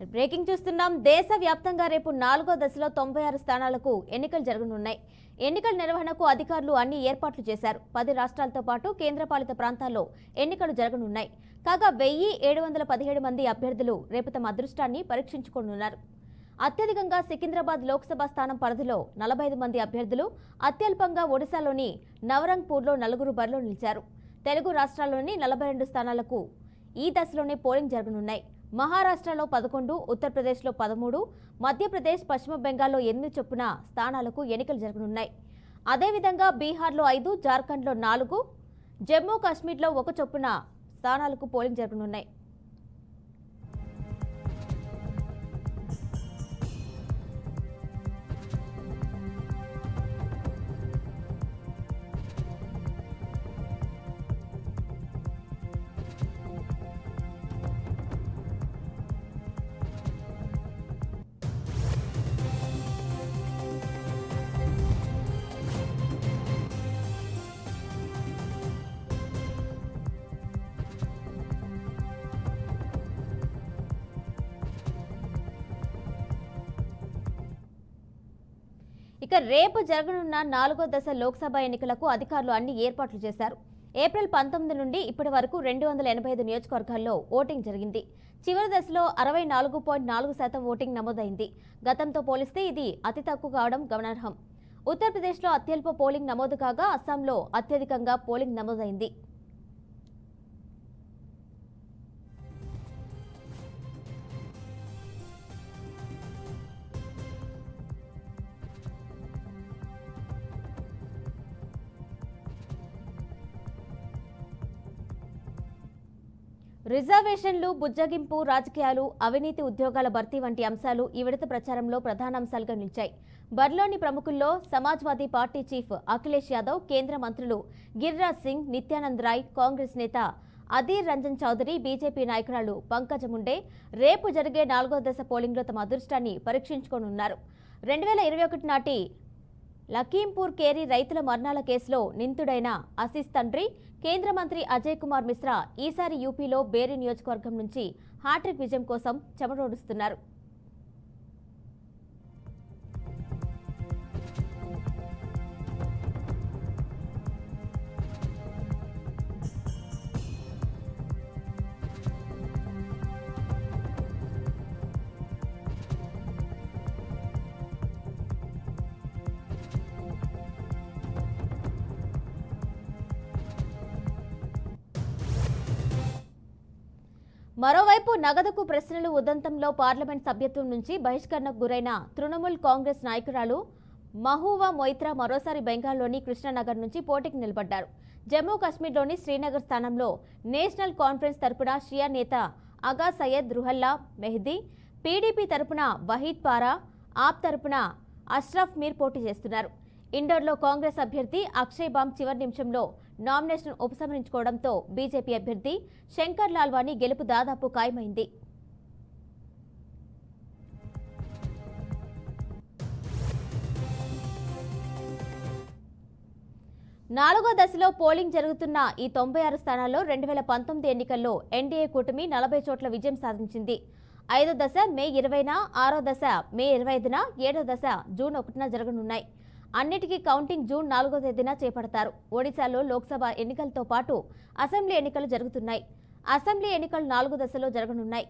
Breaking చూస్తున్నాం. దేశవ్యాప్తంగా రేపు 4వ దశలో 96 స్థానాలకు ఎన్నికలు జరగనున్నాయి. ఎన్నికల నిర్వహణకు అధికారులు అన్ని ఏర్పాట్లు చేశారు. 10 రాష్ట్రాలతో పాటు కేంద్రపాలిత ప్రాంతాల్లో ఎన్నికలు జరగనున్నాయి. కాగా 1717 మంది అభ్యర్థులు రేపు తమ అదృష్టాన్ని పరీక్షించుకోనున్నారు. అత్యధికంగా సికింద్రాబాద్ లోక్సభ స్థానం పరిధిలో 45 మంది అభ్యర్థులు, అత్యల్పంగా ఒడిశాలోని నవరంగ్పూర్లో 4 బరిలో నిలిచారు. తెలుగు రాష్ట్రాల్లోని 42 స్థానాలకు ఈ దశలోనే పోలింగ్ జరగనున్నాయి. మహారాష్ట్రలో 11, ఉత్తరప్రదేశ్లో 13, మధ్యప్రదేశ్, పశ్చిమ బెంగాల్లో 8 చొప్పున స్థానాలకు ఎన్నికలు జరగనున్నాయి. అదేవిధంగా బీహార్లో 5, జార్ఖండ్లో 4, జమ్మూ కాశ్మీర్లో 1 చొప్పున స్థానాలకు పోలింగ్ జరగనున్నాయి. ఇక రేపు జరగనున్న 4వ దశ లోక్సభ ఎన్నికలకు అధికారులు అన్ని ఏర్పాట్లు చేశారు. ఏప్రిల్ 19 నుండి ఇప్పటి వరకు 285 నియోజకవర్గాల్లో ఓటింగ్ జరిగింది. చివరి దశలో 64.4% ఓటింగ్ నమోదైంది. గతంతో పోలిస్తే ఇది అతి తక్కువ కావడం గమనార్హం. ఉత్తరప్రదేశ్లో అత్యల్ప పోలింగ్ నమోదు కాగా అస్సాంలో అత్యధికంగా పోలింగ్ నమోదైంది. రిజర్వేషన్లు, బుజ్జగింపు, రాజకీయాలు, అవినీతి, ఉద్యోగాల భర్తీ వంటి అంశాలు ఈ విడత ప్రచారంలో ప్రధాన అంశాలుగా నిలిచాయి. బరిలోని ప్రముఖుల్లో సమాజ్వాదీ పార్టీ చీఫ్ అఖిలేష్ యాదవ్, కేంద్ర మంత్రులు గిరిరాజ్ సింగ్, నిత్యానంద్ రాయ్, కాంగ్రెస్ నేత అధీర్ రంజన్ చౌదరి, బీజేపీ నాయకురాలు పంకజ ముండే రేపు జరిగే 4వ దశ పోలింగ్లో తమ అదృష్టాన్ని పరీక్షించుకోనున్నారు. 2021 నాటి లఖీంపూర్ కేరీ రైతుల మరణాల కేసులో నిందితుడైన ఆశీస్ తండ్రి, కేంద్ర మంత్రి అజయ్ కుమార్ మిశ్రా ఈసారి యూపీలో బేరీ నియోజకవర్గం నుంచి హ్యాట్రిక్ విజయం కోసం చెమటోడుస్తున్నారు. మరోవైపు నగదుకు ప్రశ్నలు ఉదంతంలో పార్లమెంట్ సభ్యత్వం నుంచి బహిష్కరణకు గురైన తృణమూల్ కాంగ్రెస్ నాయకురాలు మహూవా మొయిత్రా మరోసారి బెంగాల్లోని కృష్ణానగర్ నుంచి పోటీకి నిలబడ్డారు. జమ్మూ కాశ్మీర్లోని శ్రీనగర్ స్థానంలో నేషనల్ కాన్ఫరెన్స్ తరపున షియా నేత అగా సయ్యద్ రుహల్లా మెహదీ, పీడీపీ తరపున వహీద్ పారా, ఆప్ తరపున అష్రఫ్ మీర్ పోటీ చేస్తున్నారు. ఇండోర్లో కాంగ్రెస్ అభ్యర్థి అక్షయ్ బామ్ చివరి నిమిషంలో నామినేషన్ ఉపసంహరించుకోవడంతో బీజేపీ అభ్యర్థి శంకర్ లాల్వానీ గెలుపు దాదాపు ఖాయమైంది. నాలుగో దశలో పోలింగ్ జరుగుతున్న ఈ 96 స్థానాల్లో 2019 ఎన్నికల్లో ఎన్డీఏ కూటమి 40 చోట్ల విజయం సాధించింది. 5వ దశ మే 20న, 6వ దశ మే 25న, 7వ దశ జూన్ 1న జరగనున్నాయి. అన్నిటికీ కౌంటింగ్ జూన్ 4వ తేదీన చేపడతారు. ఒడిశాలో లోక్సభ ఎన్నికలతో పాటు అసెంబ్లీ ఎన్నికలు జరుగుతున్నాయి. అసెంబ్లీ ఎన్నికలు 4 దశలో జరగనున్నాయి.